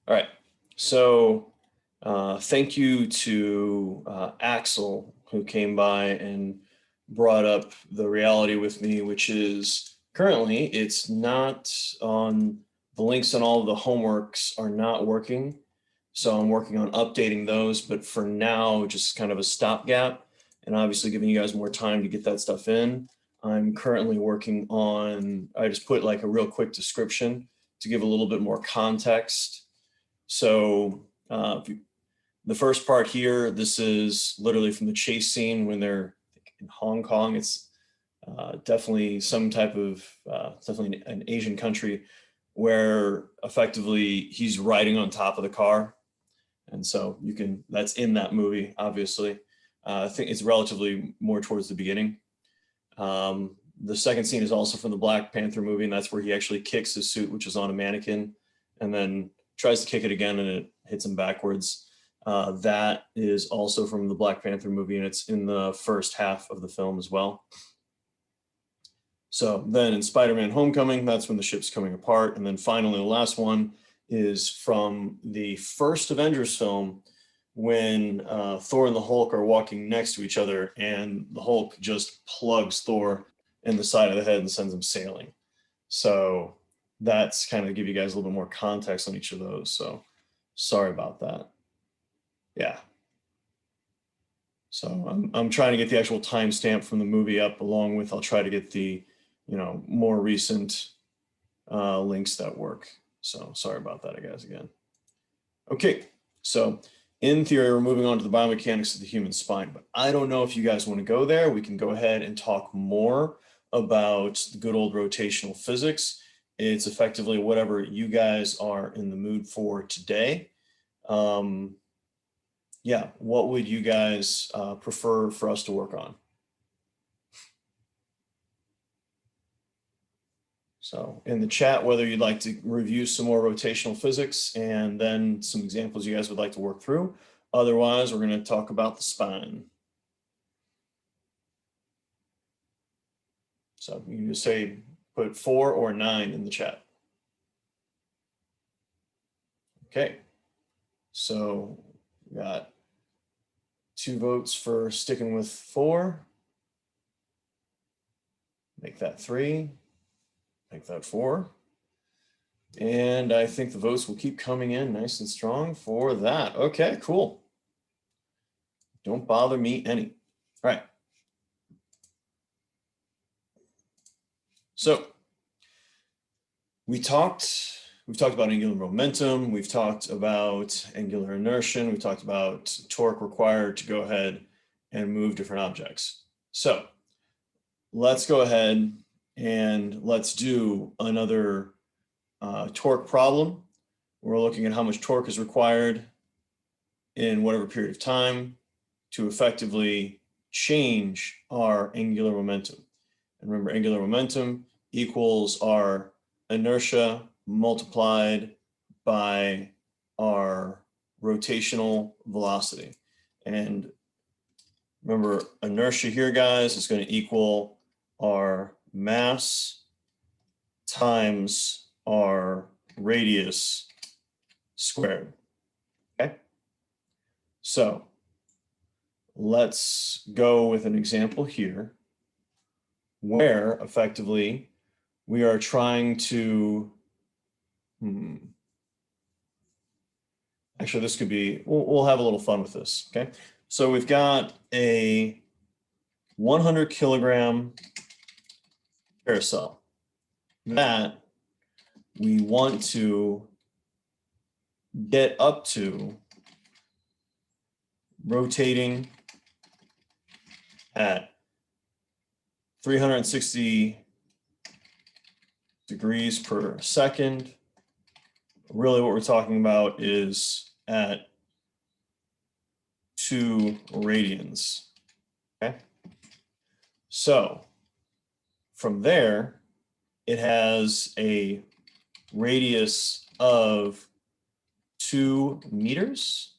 All right, so thank you to Axel, who came by and brought up the reality with me, which is currently it's not on the links on all of the homeworks are not working. So I'm working on updating those, but for now, just kind of a stopgap and obviously giving you guys more time to get that stuff in. I'm currently working on, I just put like a real quick description to give a little bit more context. So the first part here, this is literally from the chase scene when they're in Hong Kong. It's definitely some type of, definitely an Asian country where effectively he's riding on top of the car. And so you can, that's in that movie, obviously. I think it's relatively more towards the beginning. The second scene is also from the Black Panther movie, and that's where he actually kicks his suit, which is on a mannequin, and then tries to kick it again, and it hits him backwards. That is also from the Black Panther movie, and it's in the first half of the film as well. So then in Spider-Man Homecoming, that's when the ship's coming apart. And then finally, the last one is from the first Avengers film when Thor and the Hulk are walking next to each other and the Hulk just plugs Thor in the side of the head and sends him sailing. So that's kind of give you guys a little bit more context on each of those. So sorry about that. Yeah. So I'm trying to get the actual timestamp from the movie up along with, I'll try to get the, more recent links that work. So sorry about that, guys, again. Okay, so in theory, we're moving on to the biomechanics of the human spine, but I don't know if you guys want to go there. We can go ahead and talk more about the good old rotational physics. It's effectively whatever you guys are in the mood for today. Yeah, what would you guys prefer for us to work on? So in the chat, whether you'd like to review some more rotational physics and then some examples you guys would like to work through. Otherwise, we're going to talk about the spine. So you can just say, put 4 or 9 in the chat. Okay, so we got 2 votes for sticking with 4. Make that 3. Make that 4. And I think the votes will keep coming in nice and strong for that. Okay, cool. Don't bother me any. All right. So we've talked about angular momentum. We've talked about angular inertia. We've talked about torque required to go ahead and move different objects. So let's go ahead and let's do another torque problem. We're looking at how much torque is required in whatever period of time to effectively change our angular momentum. And remember, angular momentum equals our inertia multiplied by our rotational velocity. And remember, inertia here, guys, is going to equal our mass times our radius squared. Okay, so let's go with an example here where effectively we are trying to, actually this could be, we'll have a little fun with this, okay? So we've got a 100 kilogram carousel that we want to get up to rotating at 360 degrees per second. Really what we're talking about is at 2 radians, okay? So from there, it has a radius of 2 meters,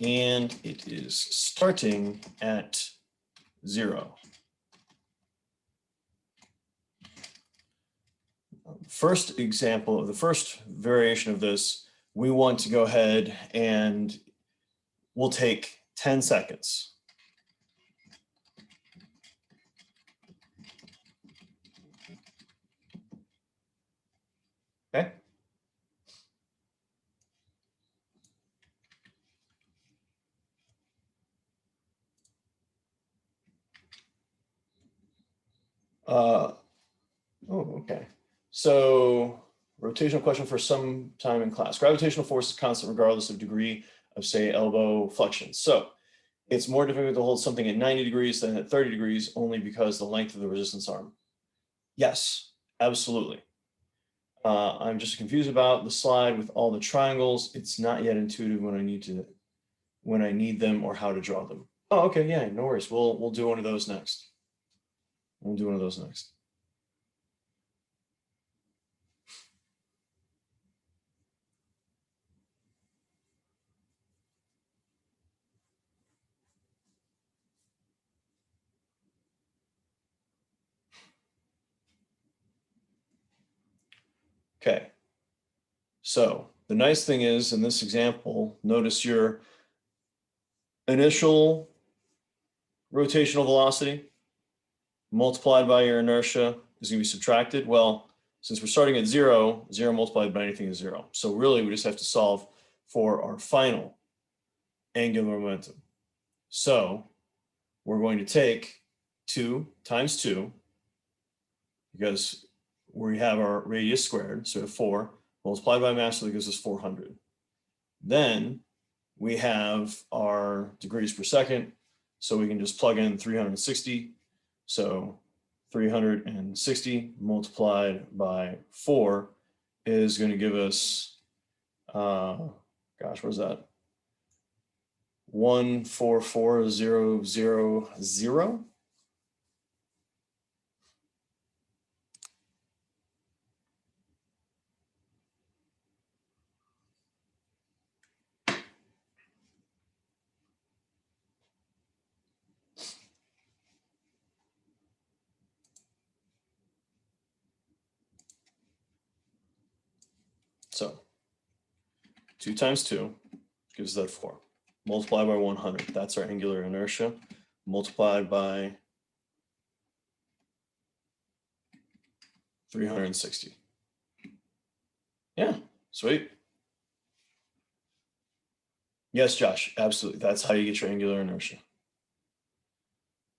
and it is starting at 0. first example, the first variation of this, we want to go ahead and we'll take 10 seconds. Okay. Oh, okay. So rotational question for some time in class. Gravitational force is constant regardless of degree of, say, elbow flexion. So it's more difficult to hold something at 90 degrees than at 30 degrees only because the length of the resistance arm. Yes, absolutely. I'm just confused about the slide with all the triangles. It's not yet intuitive when I need them or how to draw them. Oh, okay, yeah, no worries. We'll do one of those next. We'll do one of those next. Okay. So the nice thing is in this example, notice your initial rotational velocity multiplied by your inertia is going to be subtracted. Well, since we're starting at 0, 0 multiplied by anything is 0. So really we just have to solve for our final angular momentum. So we're going to take 2 times 2, because we have our radius squared, so 4, multiplied by mass, so that gives us 400. Then we have our degrees per second, so we can just plug in 360. So 360 multiplied by 4 is going to give us, gosh, where's that? 144,000. So 2 times 2 gives that 4. Multiplied by 100. That's our angular inertia. Multiplied by 360. Yeah, sweet. Yes, Josh, absolutely. That's how you get your angular inertia.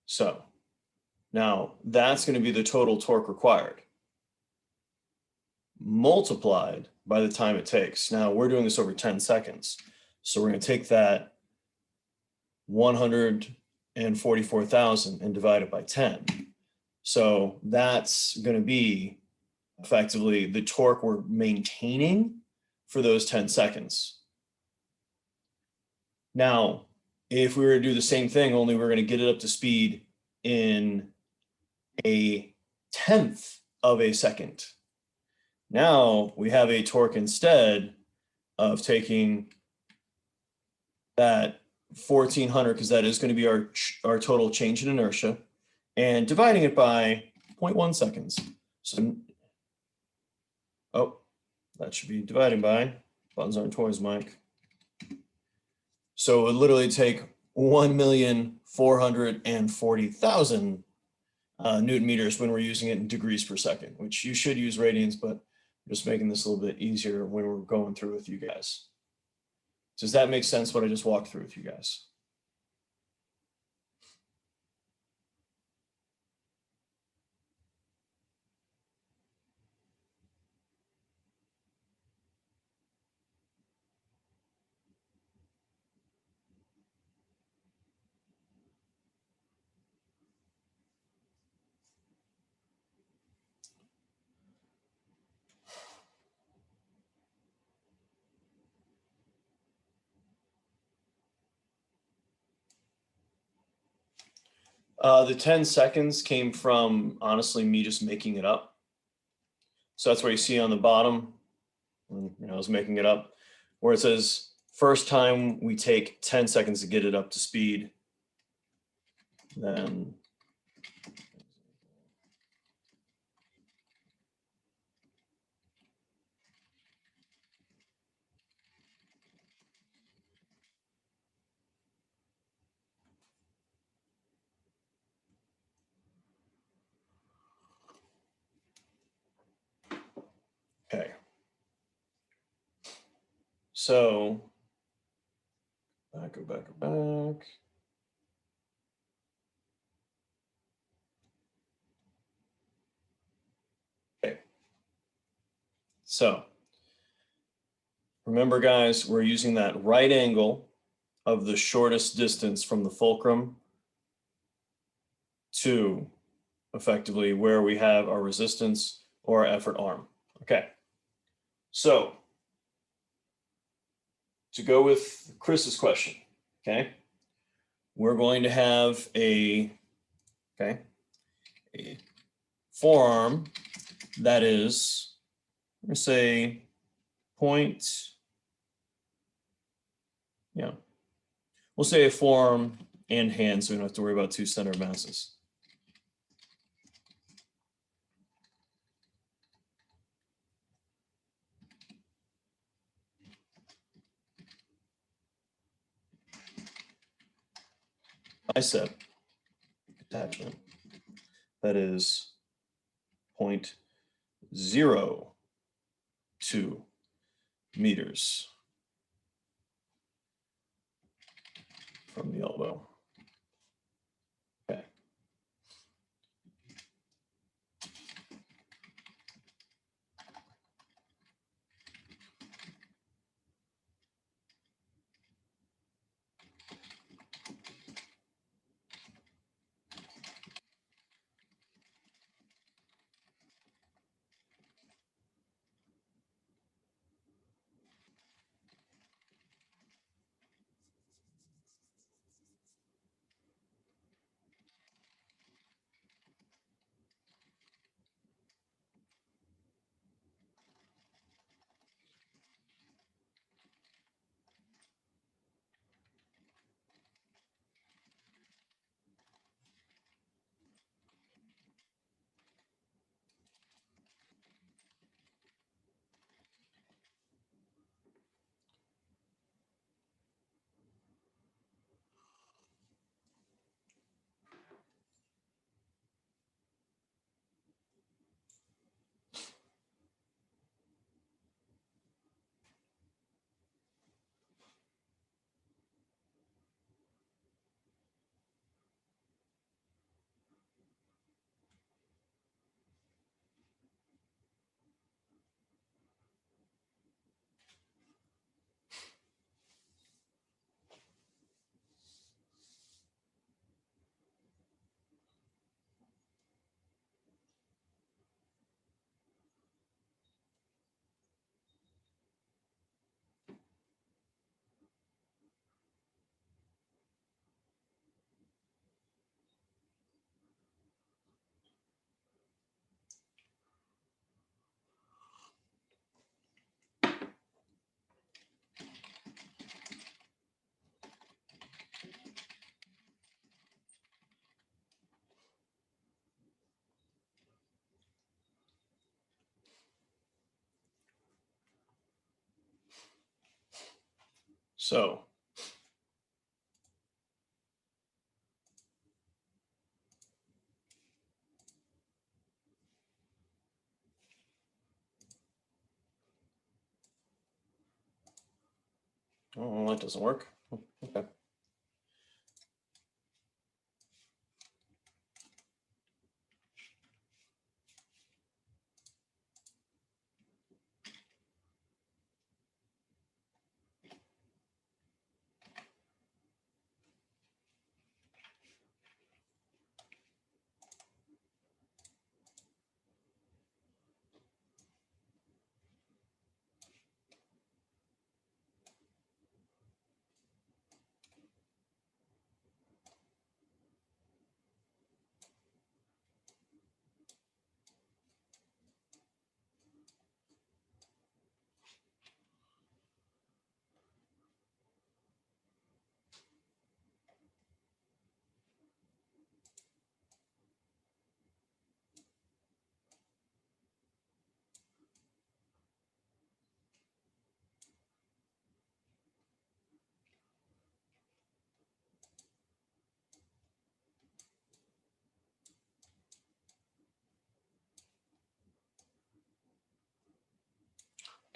So now that's going to be the total torque required, multiplied by the time it takes. Now we're doing this over 10 seconds. So we're going to take that 144,000 and divide it by 10. So that's going to be effectively the torque we're maintaining for those 10 seconds. Now, if we were to do the same thing, only we're going to get it up to speed in a 1/10 of a second. Now we have a torque instead of taking that 1400, because that is going to be our total change in inertia, and dividing it by 0.1 seconds. So, oh, that should be dividing by, buttons aren't toys, Mike. So it would literally take 1,440,000 Newton meters when we're using it in degrees per second, which you should use radians, but I'm just making this a little bit easier when we're going through with you guys. Does that make sense, what I just walked through with you guys? The 10 seconds came from, honestly, me just making it up. So that's what you see on the bottom, I was making it up, where it says, first time we take 10 seconds to get it up to speed, then So go back. Okay. So remember, guys, we're using that right angle of the shortest distance from the fulcrum to effectively where we have our resistance or our effort arm. Okay. So to go with Chris's question, okay, we're going to have a forearm that is, let's say, we'll say a forearm and hand, so we don't have to worry about two center of masses. Bicep attachment that is 0.02 meters from the elbow. Okay. So oh, that doesn't work. Okay.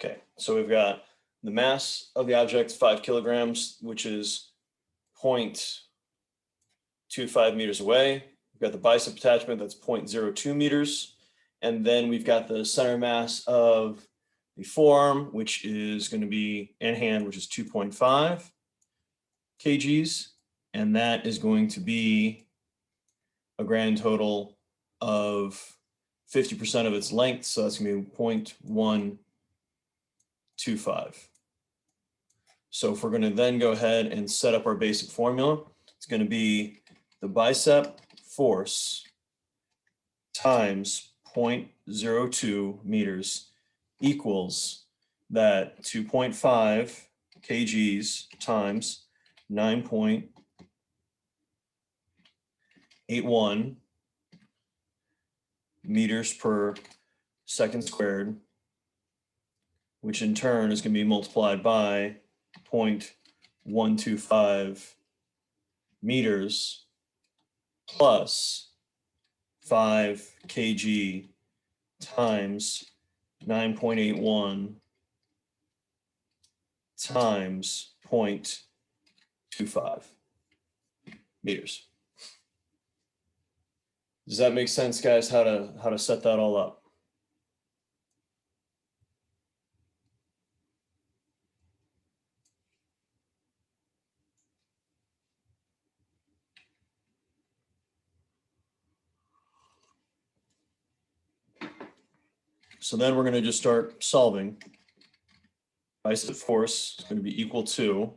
Okay, so we've got the mass of the object, 5 kilograms, which is 0.25 meters away. We've got the bicep attachment, that's 0.02 meters. And then we've got the center mass of the forearm, which is going to be, and hand, which is 2.5 kgs. And that is going to be a grand total of 50% of its length. So that's going to be 0.125. So if we're going to then go ahead and set up our basic formula, it's going to be the bicep force times 0.02 meters equals that 2.5 kgs times 9.81 meters per second squared, which in turn is going to be multiplied by 0.125 meters plus 5 kg times 9.81 times 0.25 meters. Does that make sense, guys, how to set that all up? So then we're going to just start solving. Bicep force is going to be equal to,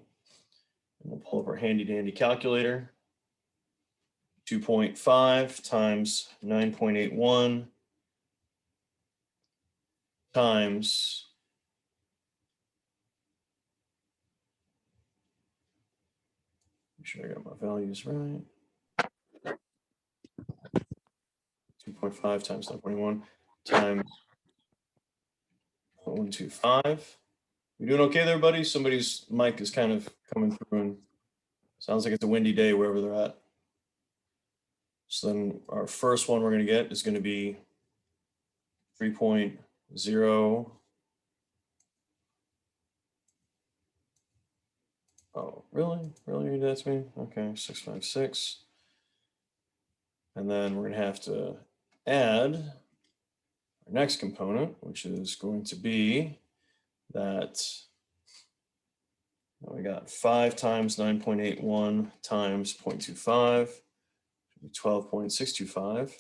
and we'll pull up our handy dandy calculator, 2.5 times 9.81 times, make sure I got my values right, 2.5 times 9.81 times 0.125. We doing okay there, buddy? Somebody's mic is kind of coming through and sounds like it's a windy day wherever they're at. So then our first one we're going to get is going to be 3.0. Oh, really? Really? You did that to me? Okay, 656. And then we're going to have to add our next component, which is going to be that we got 5 times 9.81 times 0.25, 12.625.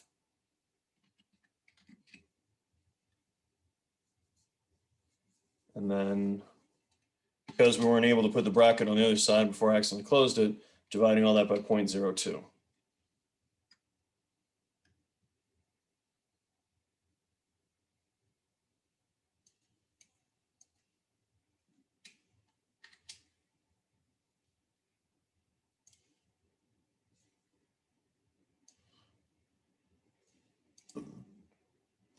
And then because we weren't able to put the bracket on the other side before I accidentally closed it, dividing all that by 0.02.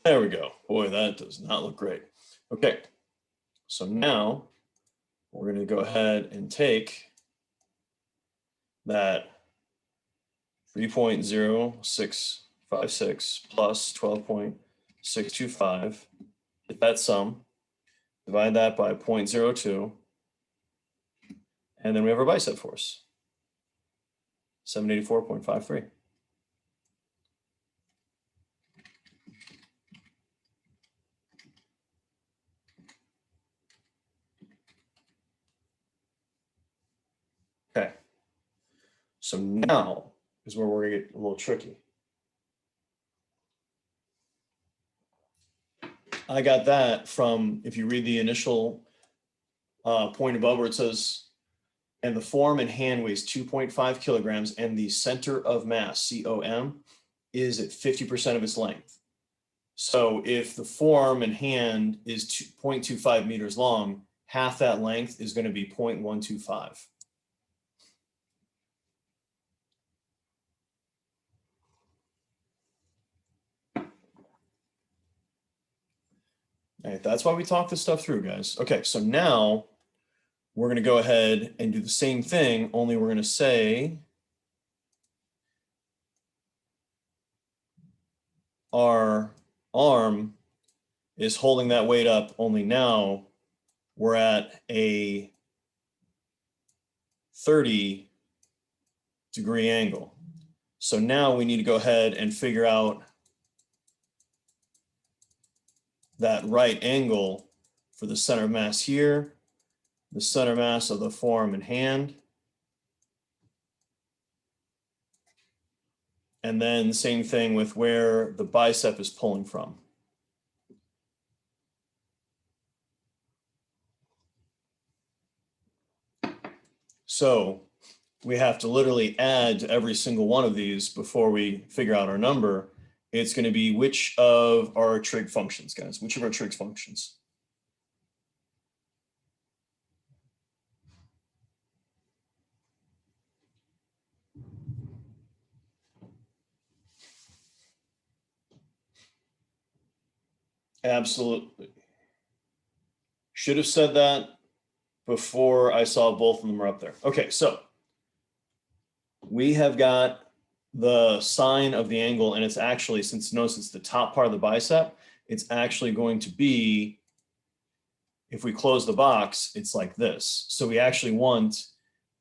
There we go. Boy, that does not look great. Okay, so now we're going to go ahead and take that 3.0656 plus 12.625, get that sum, divide that by 0.02, and then we have our bicep force, 784.53. Okay, so now is where we're going to get a little tricky. I got that from, if you read the initial point above where it says, and the form and hand weighs 2.5 kilograms and the center of mass, COM, is at 50% of its length. So if the form and hand is 0.25 meters long, half that length is going to be 0.125. All right, that's why we talk this stuff through, guys. Okay, so now we're going to go ahead and do the same thing, only we're going to say our arm is holding that weight up, only now we're at a 30-degree angle. So now we need to go ahead and figure out that right angle for the center of mass here, the center mass of the forearm and hand, and then same thing with where the bicep is pulling from. So we have to literally add to every single one of these before we figure out our number. It's going to be which of our trig functions, guys? Which of our trig functions? Absolutely. Should have said that before I saw both of them are up there. Okay, so we have got the sine of the angle, and it's actually, since notice it's the top part of the bicep, it's actually going to be, if we close the box, it's like this. So we actually want,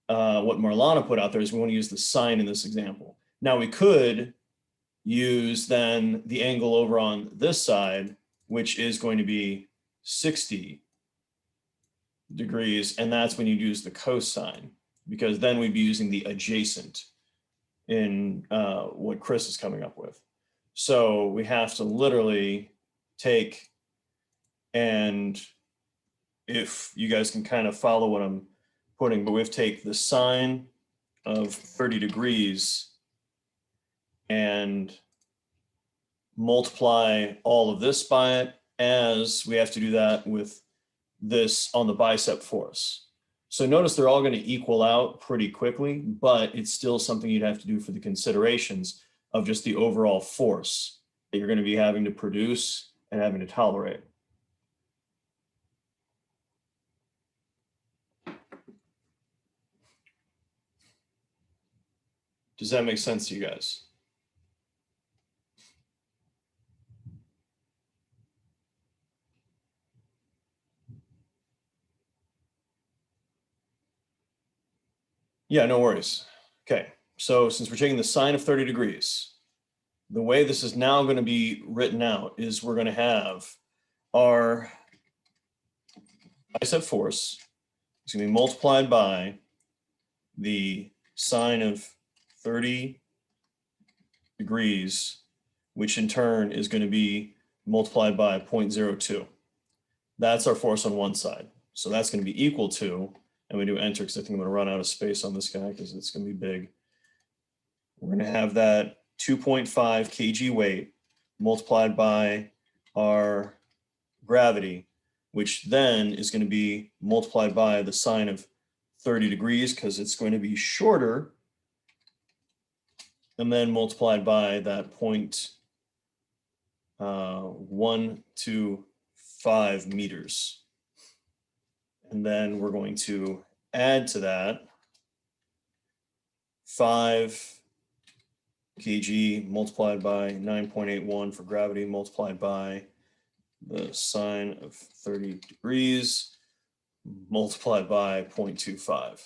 what Marlana put out there is we want to use the sine in this example. Now we could use then the angle over on this side, which is going to be 60 degrees, and that's when you use the cosine, because then we'd be using the adjacent in what Chris is coming up with. So we have to literally take, and if you guys can kind of follow what I'm putting, but we have to take the sine of 30 degrees and multiply all of this by it, as we have to do that with this on the bicep force. So notice they're all going to equal out pretty quickly, but it's still something you'd have to do for the considerations of just the overall force that you're going to be having to produce and having to tolerate. Does that make sense to you guys? Yeah, no worries. Okay, so since we're taking the sine of 30 degrees, the way this is now going to be written out is we're going to have our bicep force is going to be multiplied by the sine of 30 degrees, which in turn is going to be multiplied by 0.02. That's our force on one side. So that's going to be equal to, and we do enter because I think I'm going to run out of space on this guy because it's going to be big. We're going to have that 2.5 kg weight multiplied by our gravity, which then is going to be multiplied by the sine of 30 degrees because it's going to be shorter, and then multiplied by that 0.125 meters. And then we're going to add to that 5 kg multiplied by 9.81 for gravity multiplied by the sine of 30 degrees multiplied by 0.25.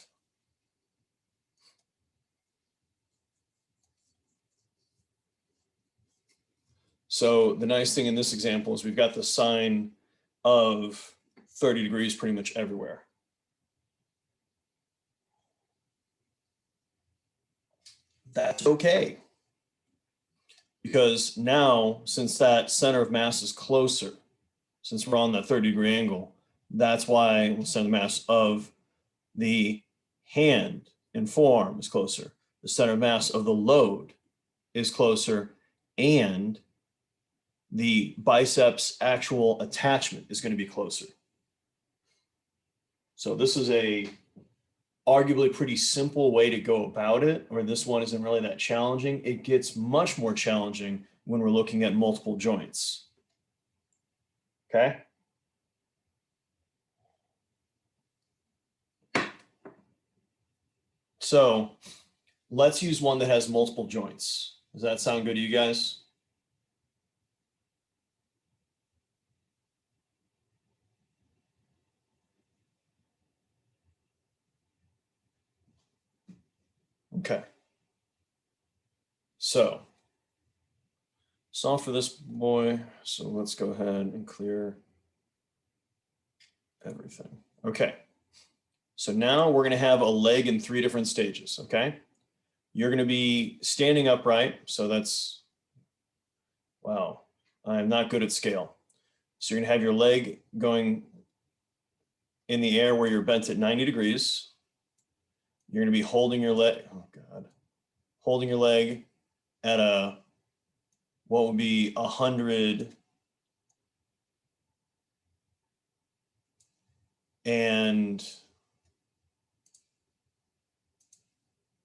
So the nice thing in this example is we've got the sine of 30 degrees pretty much everywhere. That's okay. Because now, since that center of mass is closer, since we're on that 30-degree angle, that's why the center of mass of the hand and forearm is closer. The center of mass of the load is closer, and the biceps actual attachment is going to be closer. So this is a arguably pretty simple way to go about it, or this one isn't really that challenging. It gets much more challenging when we're looking at multiple joints. Okay? So let's use one that has multiple joints. Does that sound good to you guys? Okay. So, solve for this boy. So let's go ahead and clear everything. Okay. So now we're going to have a leg in 3 different stages, okay? You're going to be standing upright. So that's, wow, I'm not good at scale. So you're going to have your leg going in the air where you're bent at 90 degrees. You're going to be holding your leg, oh God, holding your leg at what would be 100 and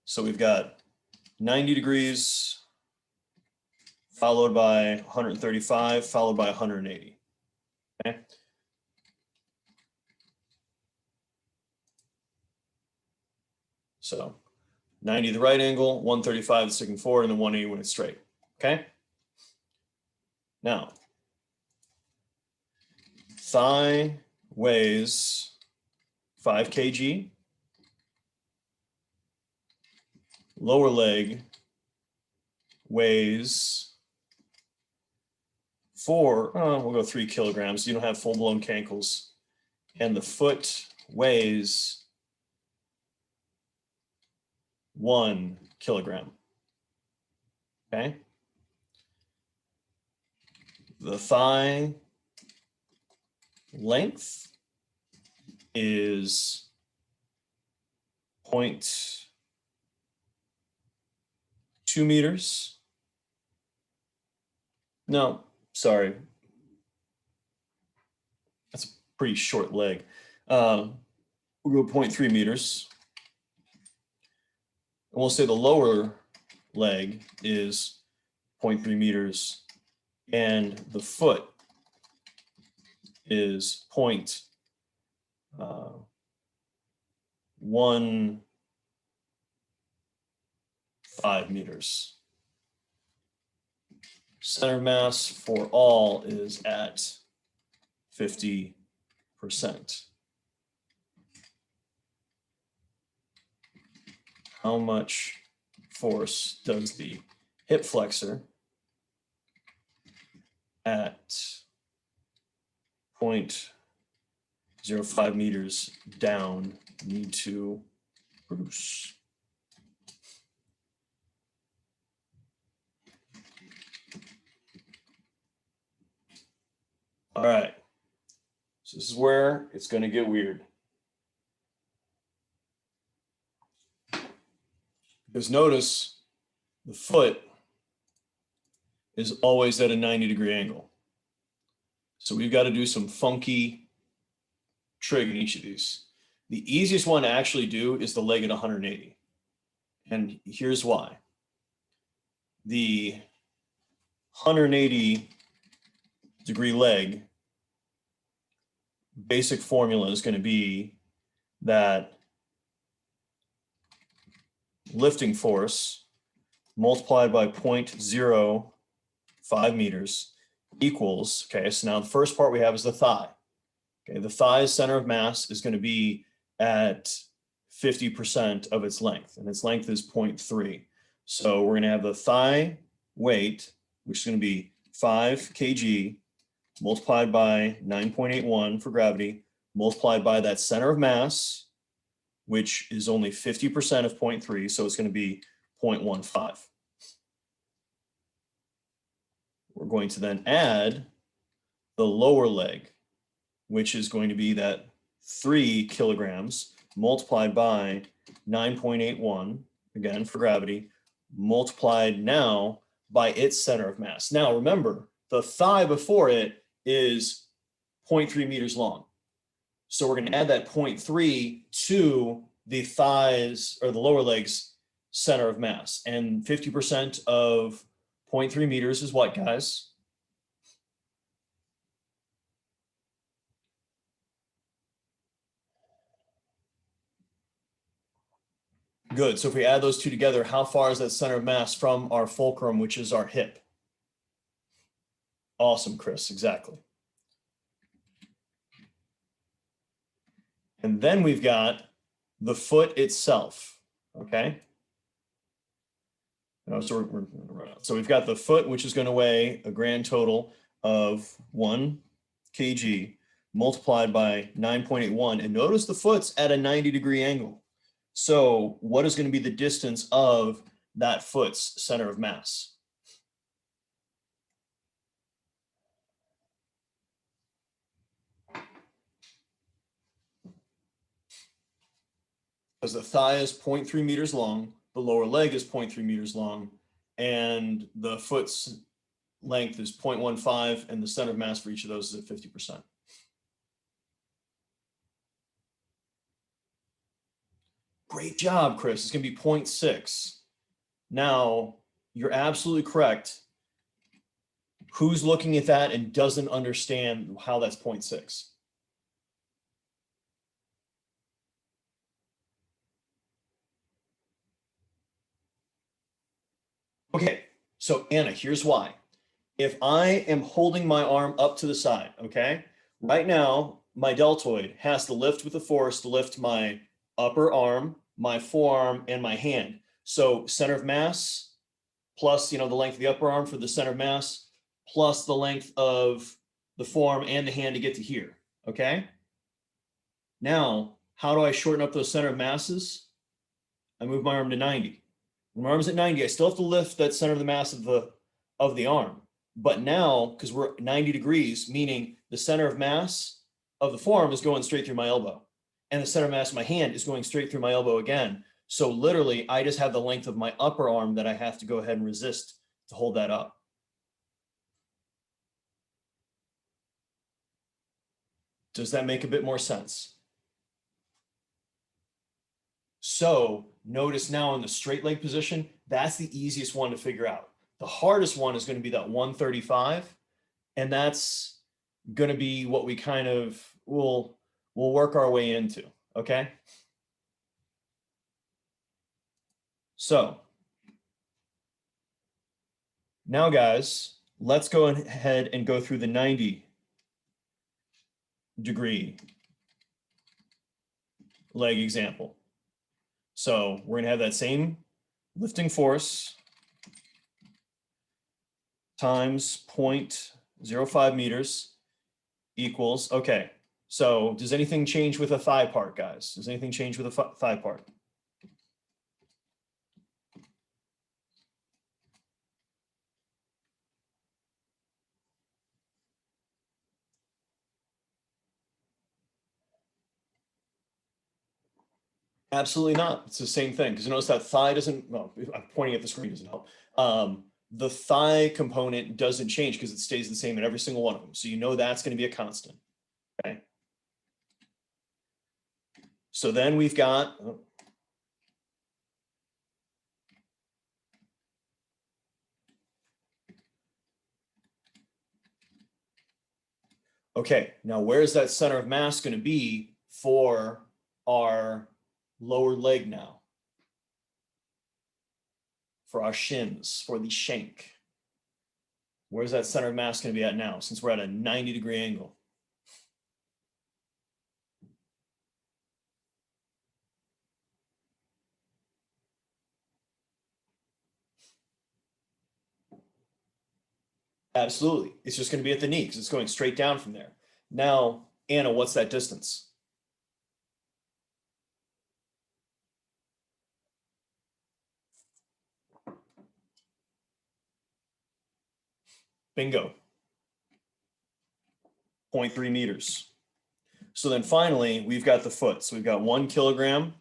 so we've got 90 degrees followed by 135 followed by 180. Okay. So 90 the right angle, 135 the second forward, and then 180 when it's straight. Okay. Now, thigh weighs 5 kg. Lower leg weighs we'll go 3 kilograms. You don't have full-blown cankles. And the foot weighs 1 kilogram. Okay. The thigh length is 0.2 meters. No, sorry. That's a pretty short leg. We'll go 0.3 meters. And we'll say the lower leg is 0.3 meters and the foot is 0.15 meters. Center of mass for all is at 50%. How much force does the hip flexor at 0.05 meters down need to produce? All right, so this is where it's going to get weird. Because notice the foot is always at a 90-degree angle. So we've got to do some funky trig in each of these. The easiest one to actually do is the leg at 180. And here's why. The 180-degree leg, basic formula is going to be that lifting force multiplied by 0.05 meters equals, okay, so now the first part we have is the thigh. Okay, the thigh's center of mass is going to be at 50% of its length, and its length is 0.3. So we're going to have the thigh weight, which is going to be 5 kg multiplied by 9.81 for gravity, multiplied by that center of mass, which is only 50% of 0.3, so it's going to be 0.15. We're going to then add the lower leg, which is going to be that 3 kilograms multiplied by 9.81, again for gravity, multiplied now by its center of mass. Now remember, the thigh before it is 0.3 meters long. So we're going to add that 0.3 to the thighs or the lower leg's center of mass. And 50% of 0.3 meters is what, guys? Good. So if we add those two together, how far is that center of mass from our fulcrum, which is our hip? Awesome, Chris. Exactly. And then we've got the foot itself. Okay. So we've got the foot, which is going to weigh a grand total of 1 kg multiplied by 9.81. And notice the foot's at a 90-degree angle. So what is going to be the distance of that foot's center of mass? Because the thigh is 0.3 meters long, the lower leg is 0.3 meters long, and the foot's length is 0.15, and the center of mass for each of those is at 50%. Great job, Chris. It's going to be 0.6. Now, you're absolutely correct. Who's looking at that and doesn't understand how that's 0.6? Okay, so Anna, here's why. If I am holding my arm up to the side, okay, right now, my deltoid has to lift with the force to lift my upper arm, my forearm, and my hand. So center of mass plus, the length of the upper arm for the center of mass plus the length of the forearm and the hand to get to here, okay? Now, how do I shorten up those center of masses? I move my arm to 90. When my arm's at 90, I still have to lift that center of the mass of the arm. But now, because we're 90 degrees, meaning the center of mass of the forearm is going straight through my elbow. And the center of mass of my hand is going straight through my elbow again. So literally, I just have the length of my upper arm that I have to go ahead and resist to hold that up. Does that make a bit more sense? So notice now in the straight leg position, that's the easiest one to figure out. The hardest one is going to be that 135. And that's going to be what we kind of will work our way into. Okay. So now, guys, let's go ahead and go through the 90-degree leg example. So we're going to have that same lifting force times 0.05 meters equals, okay, so does anything change with a thigh part, guys? Does anything change with a thigh part? Absolutely not. It's the same thing, because you notice that thigh doesn't, well, I'm pointing at the screen, doesn't help. The thigh component doesn't change because it stays the same in every single one of them. So you know that's going to be a constant. Okay. So then we've got, okay, now where's that center of mass going to be for our lower leg now? For our shins, for the shank. Where's that center of mass going to be at now, since we're at a 90-degree angle? Absolutely. It's just going to be at the knee because it's going straight down from there. Now, Anna, what's that distance? Bingo. 0.3 meters. So then finally, we've got the foot. So we've got 1 kilogram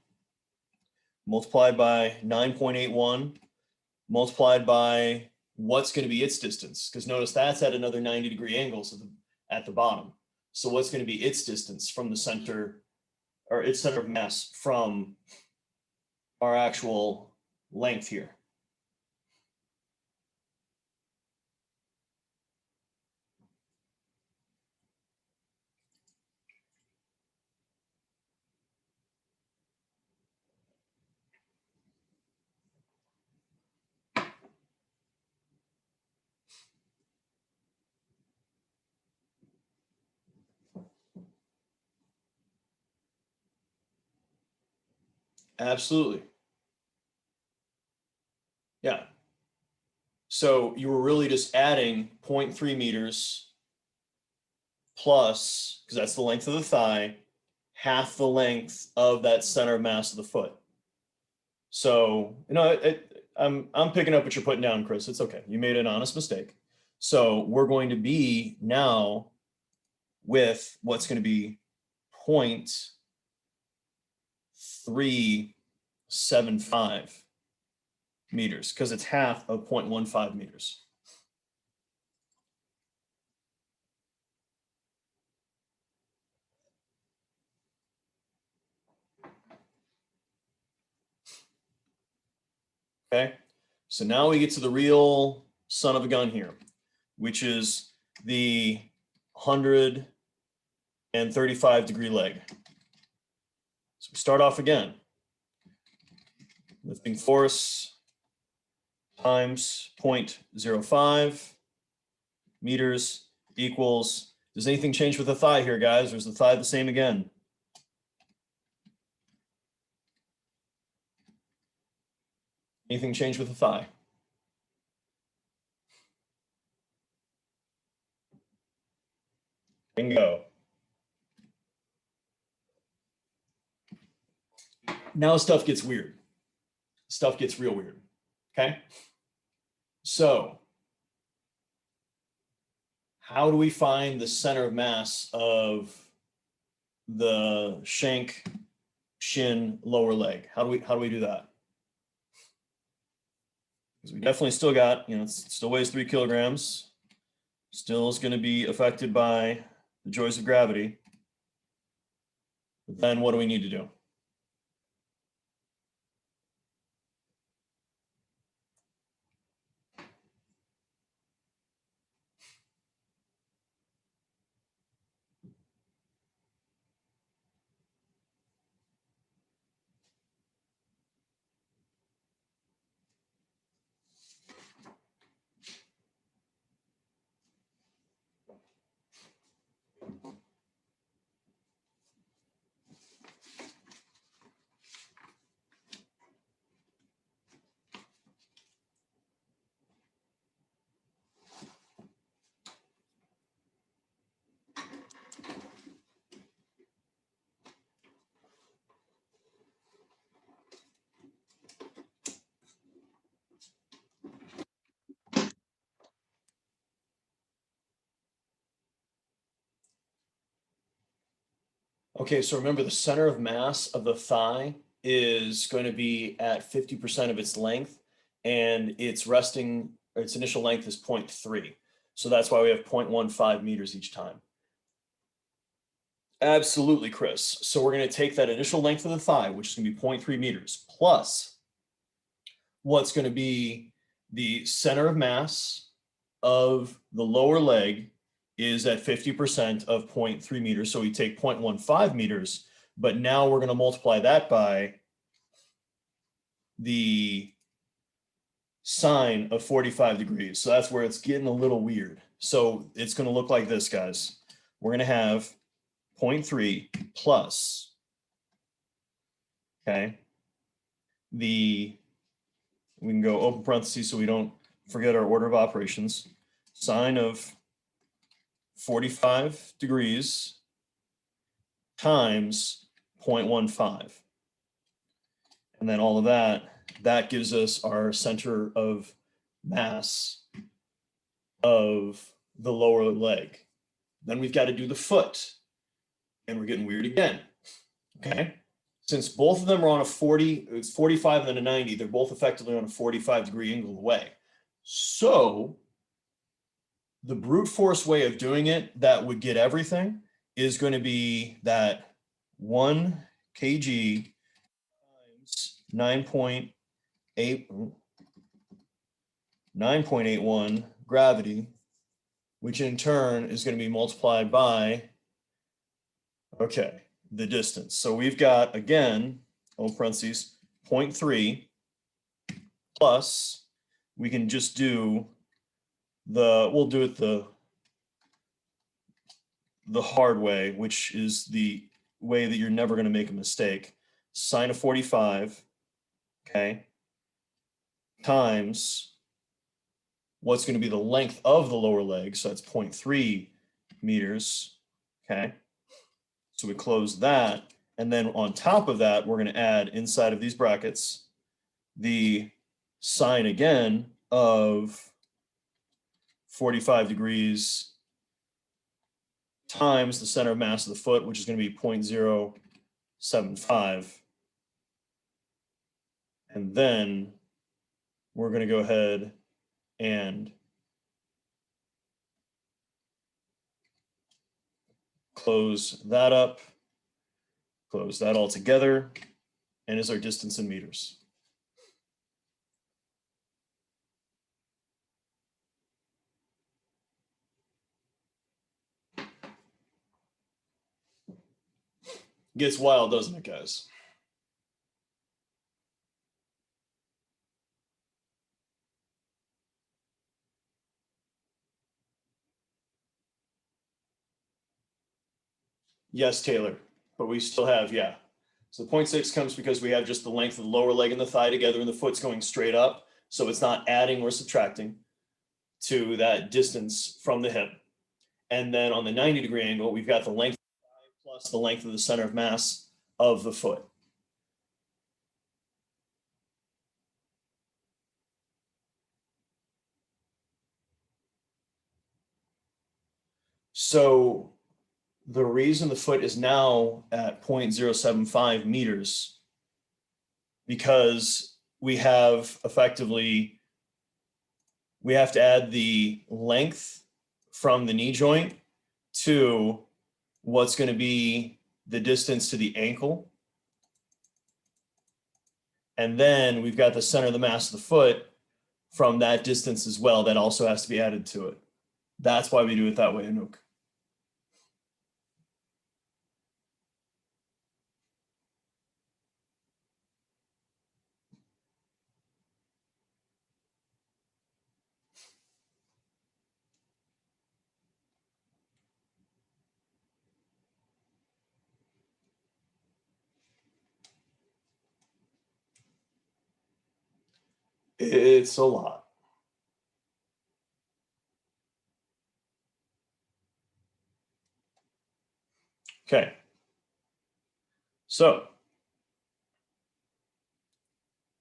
multiplied by 9.81 multiplied by what's going to be its distance? Because notice that's at another 90-degree angle at the bottom. So what's going to be its distance from the center, or its center of mass from our actual length here? Absolutely. Yeah. So you were really just adding 0.3 meters plus, because that's the length of the thigh, half the length of that center of mass of the foot. So, I'm picking up what you're putting down, Chris. It's okay. You made an honest mistake. So we're going to be now with what's going to be 0.375 meters, because it's half of 0.15 meters. Okay, so now we get to the real son of a gun here, which is the 135-degree leg. So we start off again. Lifting force times 0.05 meters equals, does anything change with the thigh here, guys, or is the thigh the same again? Anything change with the thigh? Bingo. Now stuff gets weird. Stuff gets real weird. Okay? So, how do we find the center of mass of the Shank Shin lower leg? How do we do that? Because we definitely still got, it still weighs 3 kilograms. Still is going to be affected by the joys of gravity. But then what do we need to do? Okay, so remember the center of mass of the thigh is going to be at 50% of its length, and its initial length is 0.3. So that's why we have 0.15 meters each time. Absolutely, Chris. So we're going to take that initial length of the thigh, which is going to be 0.3 meters, plus what's going to be the center of mass of the lower leg is at 50% of 0.3 meters. So we take 0.15 meters, but now we're going to multiply that by the sine of 45 degrees. So that's where it's getting a little weird. So it's going to look like this, guys. We're going to have 0.3 plus, okay, we can go open parentheses so we don't forget our order of operations, sine of 45 degrees times 0.15. And then all of that gives us our center of mass of the lower leg. Then we've got to do the foot. And we're getting weird again. Okay. Since both of them are on a 40, it's 45 and then a 90, they're both effectively on a 45-degree angle away. So the brute force way of doing it that would get everything is going to be that 1 kg times 9.81 gravity, which in turn is going to be multiplied by, okay, the distance. So we've got, again, open parentheses, 0.3 plus, we can just do we'll do it the hard way, which is the way that you're never going to make a mistake. Sine of 45, okay, times what's going to be the length of the lower leg. So that's 0.3 meters. Okay. So we close that. And then on top of that, we're going to add inside of these brackets the sine again of 45 degrees times the center of mass of the foot, which is going to be 0.075. And then we're going to go ahead and close that up, close that all together, and is our distance in meters. Gets wild, doesn't it, guys? Yes, Taylor, but we still have, yeah. So 0.6 comes because we have just the length of the lower leg and the thigh together and the foot's going straight up. So it's not adding or subtracting to that distance from the hip. And then on the 90-degree angle, we've got the length of the thigh plus the length of the center of mass of the foot. So the reason the foot is now at 0.075 meters, because we have effectively, we have to add the length from the knee joint to what's going to be the distance to the ankle. And then we've got the center of the mass of the foot from that distance as well. That also has to be added to it. That's why we do it that way, Anouk. It's a lot. Okay. So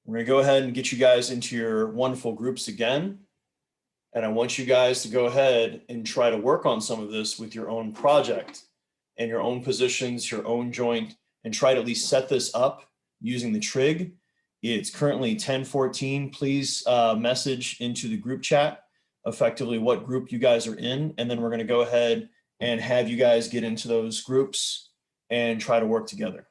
we're going to go ahead and get you guys into your wonderful groups again. And I want you guys to go ahead and try to work on some of this with your own project and your own positions, your own joint, and try to at least set this up using the trig. It's currently 10:14. Please message into the group chat effectively what group you guys are in. And then we're going to go ahead and have you guys get into those groups and try to work together.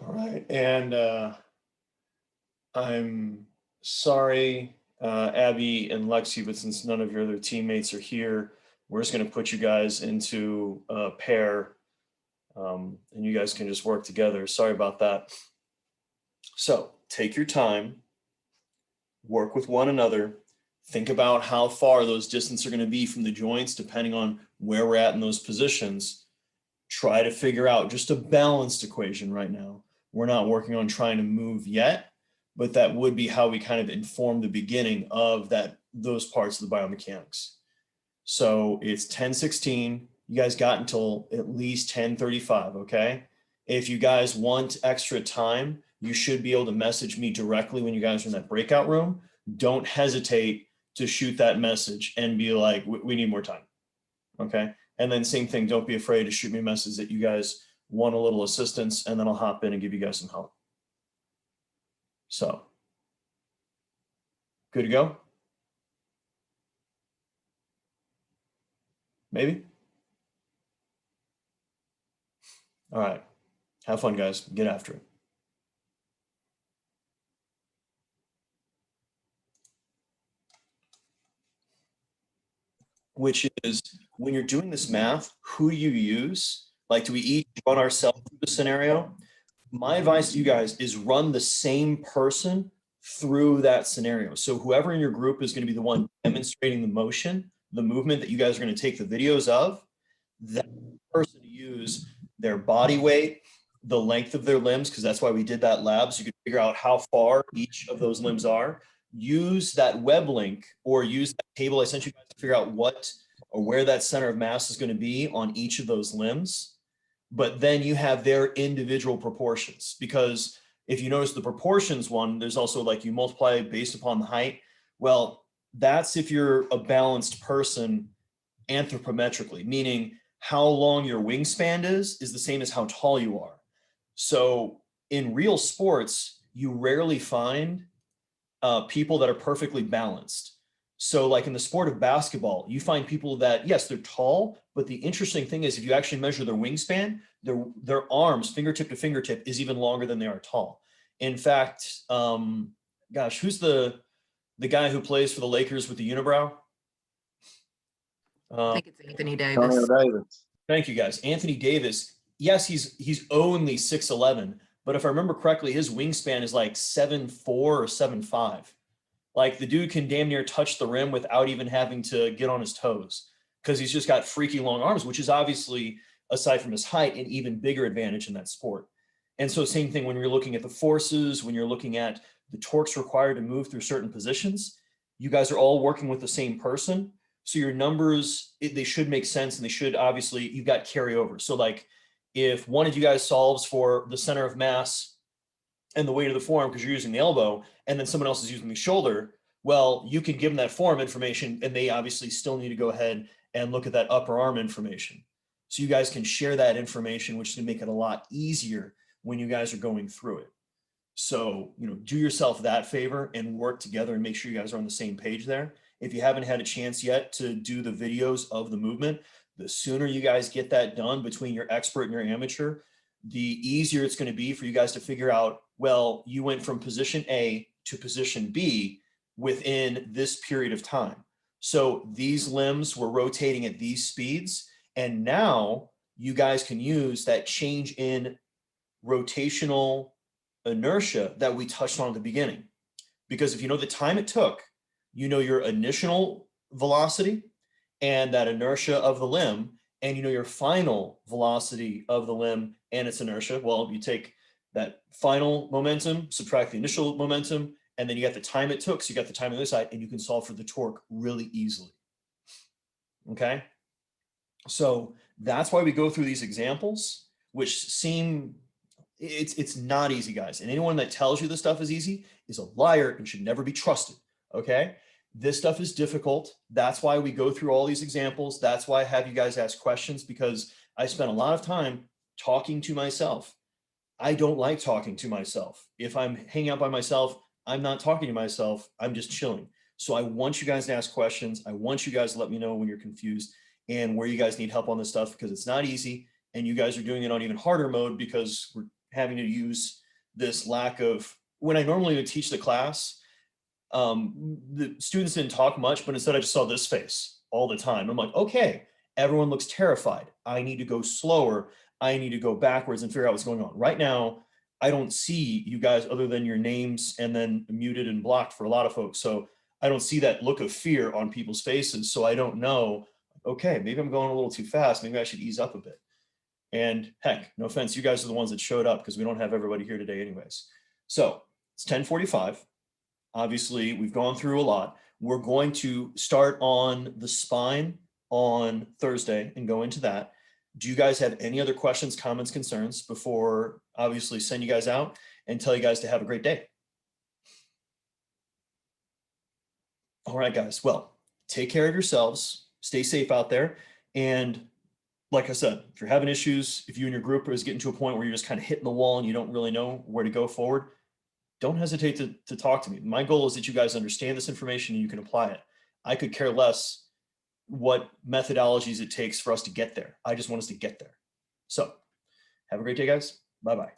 All right, and I'm sorry, Abby and Lexi, but since none of your other teammates are here, we're just going to put you guys into a pair, and you guys can just work together. Sorry about that. So take your time, work with one another, Think about how far those distances are going to be from the joints, depending on where we're at in those positions. Try to figure out just a balanced equation right now. We're not working on trying to move yet, but that would be how we kind of inform the beginning of those parts of the biomechanics. So it's 10:16. You guys got until at least 10:35, okay? If you guys want extra time, you should be able to message me directly when you guys are in that breakout room. Don't hesitate to shoot that message and be like, we need more time, okay? And then same thing, don't be afraid to shoot me a message that you guys want a little assistance, and then I'll hop in and give you guys some help. So, good to go? Maybe? All right. Have fun, guys. Get after it. Which is, when you're doing this math, who do you use? Like, do we each run ourselves through the scenario? My advice to you guys is run the same person through that scenario. So whoever in your group is going to be the one demonstrating the motion, the movement that you guys are going to take the videos of, that person to use their body weight, the length of their limbs, because that's why we did that lab, so you can figure out how far each of those limbs are. Use that web link or use that table I sent you guys to figure out what or where that center of mass is going to be on each of those limbs. But then you have their individual proportions, because if you notice the proportions one, there's also like you multiply based upon the height. Well, that's if you're a balanced person anthropometrically, meaning how long your wingspan is the same as how tall you are. So in real sports, you rarely find people that are perfectly balanced. So like in the sport of basketball, you find people that, yes, they're tall, but the interesting thing is if you actually measure their wingspan, their arms, fingertip to fingertip, is even longer than they are tall. In fact, gosh, who's the guy who plays for the Lakers with the unibrow? I think it's Anthony Davis. Thank you, guys. Anthony Davis. Yes, he's only 6'11", but if I remember correctly, his wingspan is like 7'4" or 7'5". Like the dude can damn near touch the rim without even having to get on his toes, because he's just got freaky long arms, which is obviously, aside from his height, an even bigger advantage in that sport. And so same thing when you're looking at the forces, when you're looking at the torques required to move through certain positions, you guys are all working with the same person. So your numbers, they should make sense, and they should, obviously, you've got carryover. So like if one of you guys solves for the center of mass and the weight of the forearm because you're using the elbow, and then someone else is using the shoulder, well, you can give them that forearm information, and they obviously still need to go ahead and look at that upper arm information. So you guys can share that information, which is going to make it a lot easier when you guys are going through it. So, do yourself that favor and work together and make sure you guys are on the same page there. If you haven't had a chance yet to do the videos of the movement, the sooner you guys get that done between your expert and your amateur, the easier it's going to be for you guys to figure out, well, you went from position A to position B within this period of time. So these limbs were rotating at these speeds, and now you guys can use that change in rotational inertia that we touched on at the beginning. Because if you know the time it took, you know your initial velocity and that inertia of the limb, and you know your final velocity of the limb and its inertia. Well, you take that final momentum, subtract the initial momentum, and then you got the time it took, so you got the time on the other side, and you can solve for the torque really easily. Okay? So that's why we go through these examples, which seem, it's not easy, guys. And anyone that tells you this stuff is easy is a liar and should never be trusted. Okay? This stuff is difficult. That's why we go through all these examples. That's why I have you guys ask questions, because I spent a lot of time talking to myself. I don't like talking to myself. If I'm hanging out by myself, I'm not talking to myself. I'm just chilling. So I want you guys to ask questions. I want you guys to let me know when you're confused and where you guys need help on this stuff, because it's not easy. And you guys are doing it on even harder mode because we're having to use this lack of, when I normally would teach the class, the students didn't talk much, but instead I just saw this face all the time. I'm like, okay, everyone looks terrified. I need to go slower. I need to go backwards and figure out what's going on. Right now, I don't see you guys other than your names and then muted and blocked for a lot of folks. So I don't see that look of fear on people's faces. So I don't know, okay, maybe I'm going a little too fast. Maybe I should ease up a bit. And heck, no offense, you guys are the ones that showed up because we don't have everybody here today anyways. So it's 10:45. Obviously, we've gone through a lot. We're going to start on the spine on Thursday and go into that. Do you guys have any other questions, comments, concerns before obviously send you guys out and tell you guys to have a great day? All right, guys. Well, take care of yourselves. Stay safe out there. And like I said, if you're having issues, if you and your group is getting to a point where you're just kind of hitting the wall and you don't really know where to go forward, don't hesitate to talk to me. My goal is that you guys understand this information and you can apply it. I could care less what methodologies it takes for us to get there. I just want us to get there. So have a great day, guys. Bye-bye.